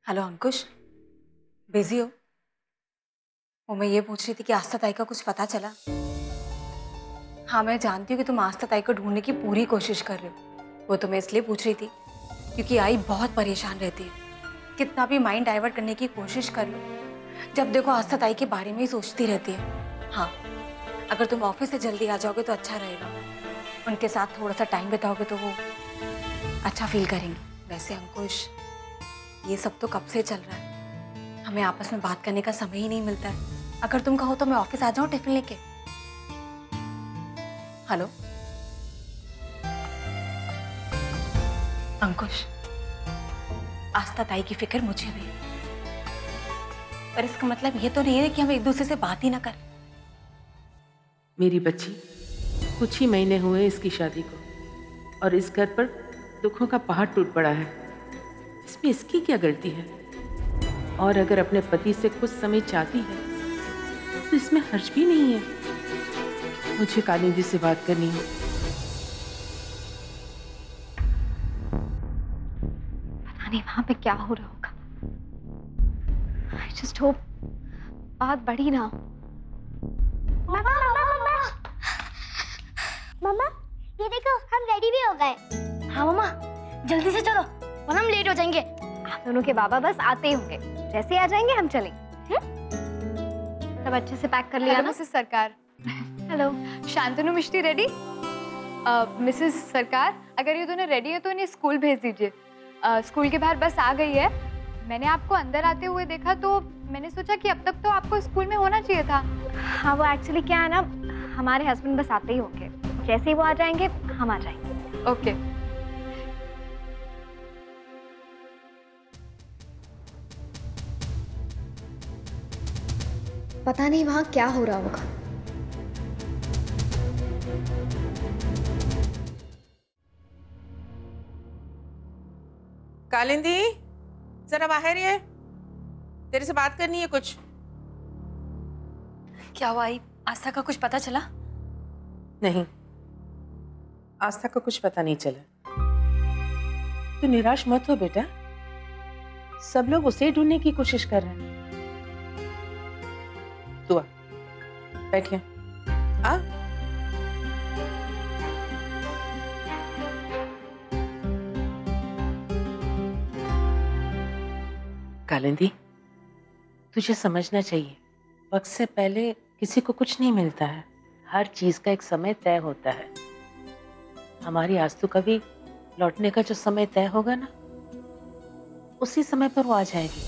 Hello अंकुश, busy हो? वो मैं ये पूछ रही थी कि आस्था ताई का कुछ पता चला? हाँ, मैं जानती हूँ कि तुम आस्था ताई को ढूंढने की पूरी कोशिश कर रहे हो। वो तो मैं इसलिए पूछ रही थी क्योंकि आई बहुत परेशान रहती है। कितना भी माइंड डाइवर्ट करने की कोशिश कर लो, जब देखो आस्था ताई के बारे में ही सोचती रहती है। हाँ, अगर तुम ऑफिस से जल्दी आ जाओगे तो अच्छा रहेगा। उनके साथ थोड़ा सा टाइम बिताओगे तो वो अच्छा फील करेंगे। वैसे अंकुश, ये सब तो कब से चल रहा है, हमें आपस में बात करने का समय ही नहीं मिलता है। अगर तुम कहो तो मैं ऑफिस आ जाऊं टिफिन लेके? हेलो अंकुश, आस्था ताई की फिक्र मुझे भी है, पर इसका मतलब ये तो नहीं है कि हम एक दूसरे से बात ही ना करें। मेरी बच्ची, कुछ ही महीने हुए इसकी शादी को और इस घर पर दुखों का पहाड़ टूट पड़ा है। इसमें इसकी क्या गलती है? और अगर अपने पति से कुछ समय चाहती है तो इसमें हर्ज भी नहीं है। मुझे कालिंदी से बात करनी है। पता नहीं वहां पे क्या हो रहा होगा। I just hope बात बढ़ी ना। मम्मा मम्मा, ये देखो हम रेडी भी हो गए। हाँ मम्मा, जल्दी से चलो वरना हम लेट हो जाएंगे। आप दोनों के बाबा बस आते ही होंगे, जैसे ही आ जाएंगे हम चलेंगे। सब अच्छे से पैक कर लिया ना? मिसेस सरकार। हेलो। शांतनु मिश्री रेडी? मिसेस सरकार, अगर ये दोनों रेडी है तो इन्हें स्कूल भेज दीजिए। स्कूल के बाहर बस आ गई है। मैंने आपको अंदर आते हुए देखा तो मैंने सोचा कि अब तक तो आपको स्कूल में होना चाहिए था। हाँ, वो एक्चुअली क्या है ना, हमारे हस्बैंड बस आते ही होंगे, जैसे ही वो आ जाएंगे हम आ जाएंगे। ओके। पता नहीं वहाँ क्या हो रहा होगा। कालिंदी, जरा बाहर ही है, तेरे से बात करनी है कुछ। क्या हुआ आई? आस्था का कुछ पता चला? नहीं, आस्था को कुछ पता नहीं चला। तू निराश मत हो बेटा, सब लोग उसे ढूंढने की कोशिश कर रहे हैं। तू आ, बैठ यहाँ। आ। कालिंदी, तुझे समझना चाहिए, वक्त से पहले किसी को कुछ नहीं मिलता है। हर चीज का एक समय तय होता है। हमारी आस्तु का भी लौटने का जो समय तय होगा ना, उसी समय पर वो आ जाएगी।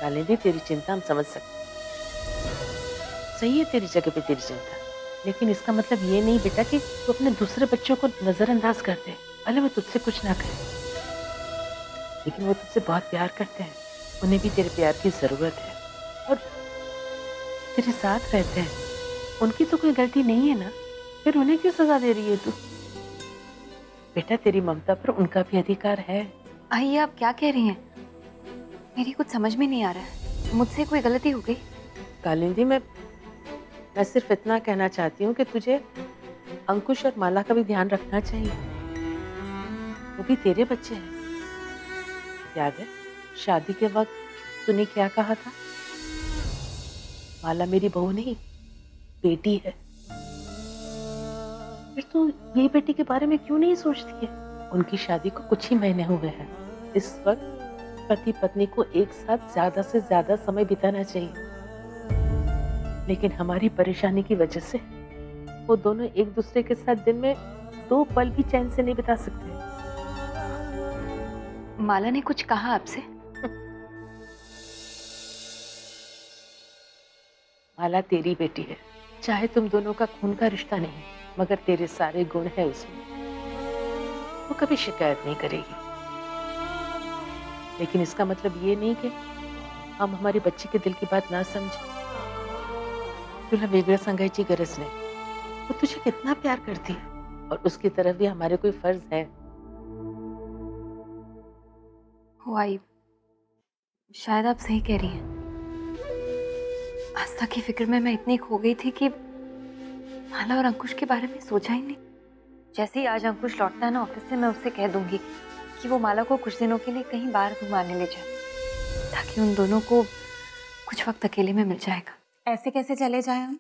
कालिंदी, तेरी चिंता हम समझ सकते, सही है तेरी जगह पे तेरी चिंता, लेकिन इसका मतलब ये नहीं बेटा कि तू अपने दूसरे बच्चों को नजरअंदाज कर दे। भले वो तुझसे कुछ ना करे, लेकिन वो तुझसे बहुत प्यार करते हैं। उन्हें भी तेरे प्यार की जरूरत है और तेरे साथ रहते हैं। उनकी तो कोई गलती नहीं है ना, फिर उन्हें क्यों सजा दे रही है तू? बेटा, तेरी ममता पर उनका भी अधिकार है। आइए, आप क्या कह रही हैं? मेरी कुछ समझ में नहीं आ रहा है। मुझसे कोई गलती हो गई? कालिंदी, मैं सिर्फ इतना कहना चाहती हूँ कि तुझे अंकुश और माला का भी ध्यान रखना चाहिए। वो भी तेरे बच्चे हैं। याद है शादी के वक्त तूने क्या कहा था? माला मेरी बहू नहीं, बेटी है। फिर तू ये बेटी के बारे में क्यों नहीं सोचती है? उनकी शादी को कुछ ही महीने हुए हैं। इस वक्त पति पत्नी को एक साथ ज्यादा से ज्यादा समय बिताना चाहिए, लेकिन हमारी परेशानी की वजह से वो दोनों एक दूसरे के साथ दिन में 2 पल भी चैन से नहीं बिता सकते। माला ने कुछ कहा आपसे? माला तेरी बेटी है, चाहे तुम दोनों का खून का रिश्ता नहीं, मगर तेरे सारे गुण है उसमें। वो कभी शिकायत नहीं करेगी। लेकिन इसका मतलब ये नहीं कि हम हमारी बच्ची के दिल की बात ना समझे। तुला वेगळं सांगायची गरज नहीं। वो तुझे कितना प्यार करती है और उसकी तरफ भी हमारे कोई फर्ज है। हो आई, शायद आप सही कह रही हैं। आस्था की फिक्र में मैं इतनी खो गई थी कि माला और अंकुश के बारे में सोचा ही नहीं। जैसे ही आज अंकुश लौटता है ना ऑफिस से, मैं उससे कह दूंगी कि वो माला को कुछ दिनों के लिए कहीं बाहर घुमाने ले जाए, ताकि उन दोनों को कुछ वक्त अकेले में मिल जाएगा। ऐसे कैसे चले जाए हम?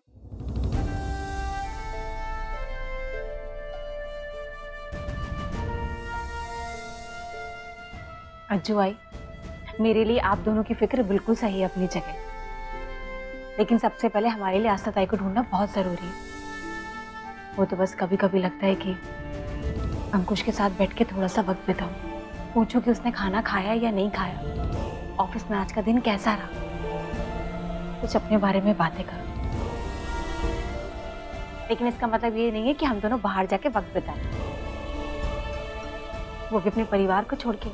अज्जू आई, मेरे लिए आप दोनों की फिक्र बिल्कुल सही है अपनी जगह, लेकिन सबसे पहले हमारे लिए आस्था ताई को ढूंढना बहुत जरूरी है। वो तो बस कभी कभी लगता है कि अंकुश के साथ बैठ के थोड़ा सा वक्त बिताऊं, पूछूं कि उसने खाना खाया या नहीं खाया, ऑफिस में आज का दिन कैसा रहा, कुछ अपने बारे में बातें करो। लेकिन इसका मतलब ये नहीं है कि हम दोनों बाहर जाके वक्त बिताएं, वो भी अपने परिवार को छोड़ के।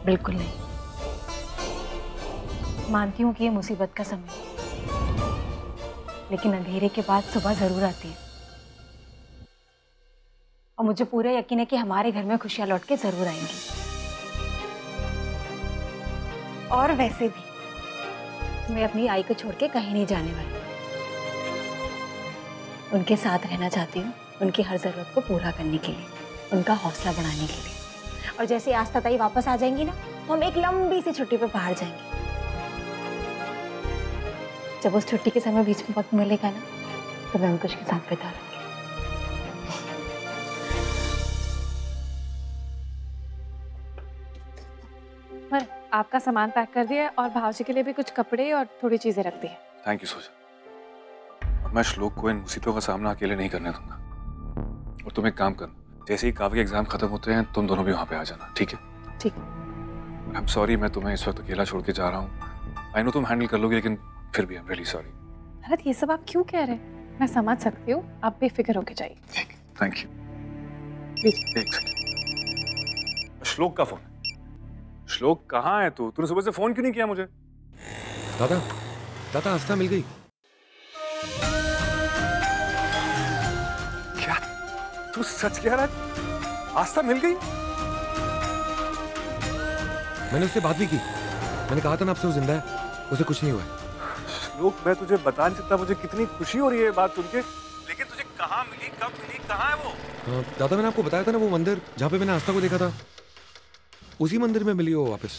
बिल्कुल नहीं। मानती हूँ कि ये मुसीबत का समय है, लेकिन अंधेरे के बाद सुबह जरूर आती है, और मुझे पूरा यकीन है कि हमारे घर में खुशियां लौट के जरूर आएंगी। और वैसे भी मैं अपनी आई को छोड़ के कहीं नहीं जाने वाली, उनके साथ रहना चाहती हूँ, उनकी हर जरूरत को पूरा करने के लिए, उनका हौसला बढ़ाने के लिए। और जैसे आस्था ताई वापस आ जाएंगी ना, तो हम एक लंबी सी छुट्टी पे बाहर जाएंगे। जब उस छुट्टी के समय बीच में वक्त मिलेगा ना, तो मैं अंकुश के साथ बिता लूंगी। पर आपका सामान पैक कर दिया है और भावजी के लिए भी कुछ कपड़े और थोड़ी चीजें रख दी है। थैंक यू सोचा। और मैं श्लोक को इन मुसीबतों का सामना अकेले नहीं करने दूंगा। और तुम एक काम करना, जैसे ही काव्य के एग्जाम खत्म होते हैं तुम दोनों भी वहां पे आ जाना, ठीक है? ठीक है। आई एम सॉरी, मैं तुम्हें इस वक्त अकेला छोड़ के जा रहा हूँ। आई नो तुम हैंडल कर लोगे, लेकिन फिर भी I am really sorry. Bharat, ये सब आप क्यों कह रहे हैं? मैं समझ सकती हूँ, आप बेफिक्र होके जाइए। Thank you. एक सेकंड, श्लोक का फोन। श्लोक कहाँ है तू? तूने सुबह से फोन क्यों नहीं किया मुझे? दादा, दादा आस्था मिल गई। क्या तू सच कह रहा है? आस्था मिल गई? मैंने उससे बात भी की। मैंने कहा था ना आपसे वो जिंदा है, उसे कुछ नहीं हुआ है। श्लोक, मैं तुझे बता नहीं सकता मुझे कितनी खुशी हो रही है ये बात सुन के, लेकिन तुझे कहाँ मिली, कब मिली, कहाँ है वो? दादा, मैंने आपको बताया था ना वो मंदिर जहाँ पे मैंने आस्था को देखा था, उसी मंदिर में मिली हो वापस।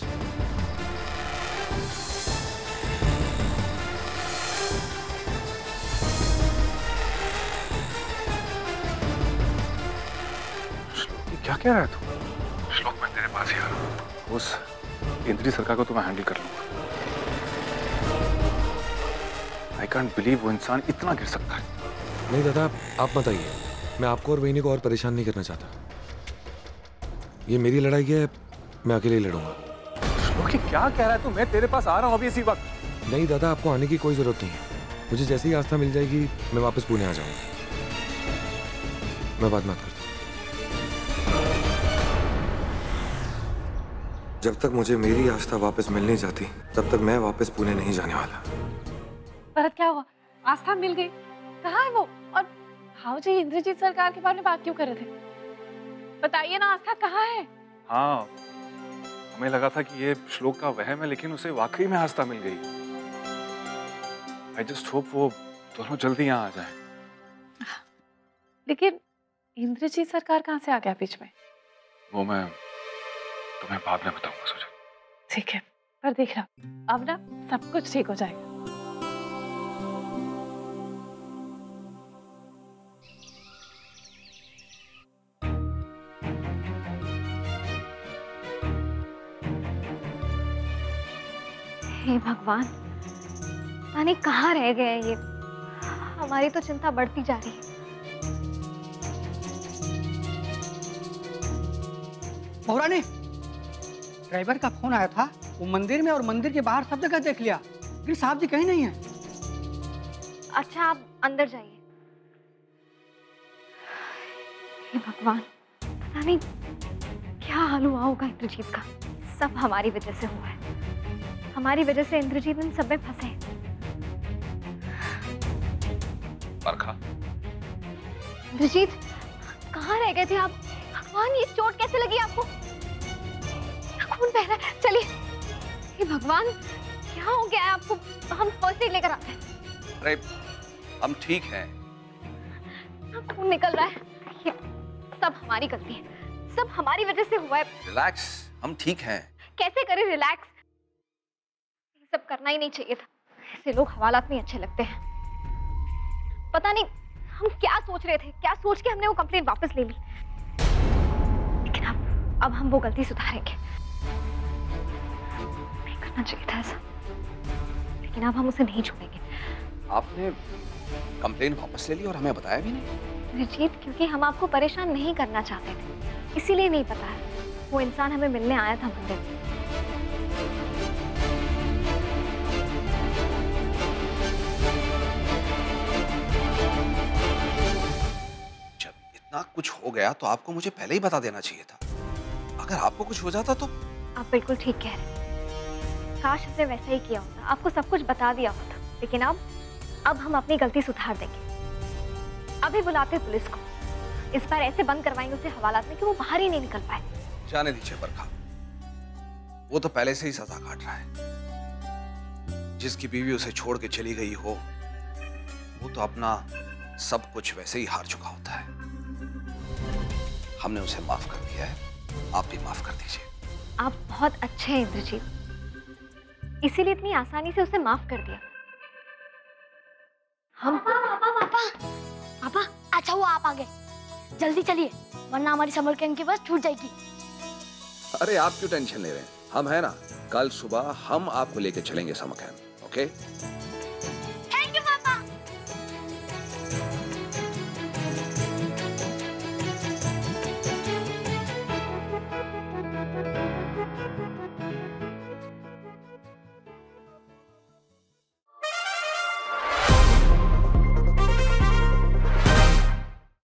श्लोक, क्या कह रहा है तू? श्लोक, मैं तेरे पास ही आ रहा हूँ। उस इंद्री सरकार को तो मैं हैंडल कर लूंगा। आई कांट बिलीव वो इंसान इतना गिर सकता है। नहीं दादा, आप मत आइए। मैं आपको और वहीनी को और परेशान नहीं करना चाहता। ये मेरी लड़ाई है, मैं अकेले ही लड़ूंगा। श्लोक, क्या कह रहा है तू? मैं तेरे पास आ रहा हूँ अभी इसी वक्त। नहीं दादा, आपको आने की कोई जरूरत नहीं है। मुझे जैसे ही आस्था मिल जाएगी मैं वापस पुणे आ जाऊंगा। मैं बात करता हूँ। जब तक मुझे मेरी आस्था वापस मिल नहीं जाती, तब तक मैं वापस पुणे नहीं जाने वाला। भरत, क्या हुआ? आस्था मिल गई? कहाँ है वो? और भावजी इंद्रजीत सरकार के बारे में बात क्यों कर रहे थे? बताइए ना, आस्था कहाँ है? हाँ, हमें लगा था कि ये श्लोक का वहम है, लेकिन उसे वाकई में आस्था मिल गई। आई जस्ट होप वो दोनों जल्दी यहाँ आ जाएं। लेकिन इंद्रजीत सरकार कहाँ से आ गया बीच में? वो मैं तुम्हें बाद में बताऊंगा सुजा। ठीक है, पर देखना अब ना सब कुछ ठीक हो जाएगा। हे भगवान, पता नहीं कहाँ रह गए हैं ये। हमारी तो चिंता बढ़ती जा रही है। बहुरानी, ड्राइवर का फोन आया था, वो मंदिर में और मंदिर के बाहर सब जगह देख लिया, लेकिन साहब जी कहीं नहीं है। अच्छा, आप अंदर जाइए। हे भगवान, पता नहीं क्या हाल हुआ होगा इंद्रजीत का। सब हमारी वजह से हुआ है। हमारी वजह से इंद्रजीत इन सब में फंसे हैं। बरखा, इंद्रजीत, कहाँ रह गए थे आप? भगवान, ये चोट कैसे लगी आपको? खून बह रहा है। चलिए। हे भगवान, क्या हो गया है आपको? हम फर्स्ट एड लेकर आते हैं। अरे हम ठीक हैं। खून निकल रहा है। ये सब हमारी गलती है, सब हमारी वजह से हुआ है। रिलैक्स, हम ठीक हैं। कैसे करें रिलैक्स? ये सब करना ही नहीं चाहिए था। ऐसे लोग हवालात में अच्छे लगते हैं। पता नहीं हम क्या सोच रहे थे, क्या सोच के हमने वो कंप्लेंट वापस ले ली। लेकिन अब हम वो गलती सुधारेंगे। नहीं करना चाहिए था ऐसा, लेकिन अब हम उसे नहीं छोड़ेंगे। आपने कंप्लेंट वापस ले ली और हमें बताया भी नहीं? रंजीत, क्योंकि हम आपको परेशान नहीं करना चाहते थे, इसीलिए नहीं पता है। वो इंसान हमें मिलने आया था मंदिर में। जब इतना कुछ हो गया तो आपको मुझे पहले ही बता देना चाहिए था। अगर आपको कुछ हो जाता तो? आप बिल्कुल ठीक कह रहे हैं। काश उसने वैसा ही किया होता, आपको सब कुछ बता दिया होता। लेकिन अब हम अपनी गलती सुधार देंगे। अभी बुलाते पुलिस को। इस बार ऐसे बंद करवाएंगे उसे हवालात में कि वो बाहर ही नहीं निकल पाए। जाने दीजिए बरखा, वो तो पहले से ही सजा काट रहा है। जिसकी बीवी उसे छोड़ के चली गई हो, वो तो अपना सब कुछ वैसे ही हार चुका होता है। हमने उसे माफ कर दिया है, आप भी माफ कर दीजिए। आप बहुत अच्छे हैं इंद्रजीत, इसीलिए इतनी आसानी से उसे माफ कर दिया। हम पापा, अच्छा वो आप आ गए। जल्दी चलिए, वरना हमारी समर कैंप की बस छूट जाएगी। अरे आप क्यों टेंशन ले रहे हैं? हम है ना, कल सुबह हम आपको लेके चलेंगे समर कैंप, ओके?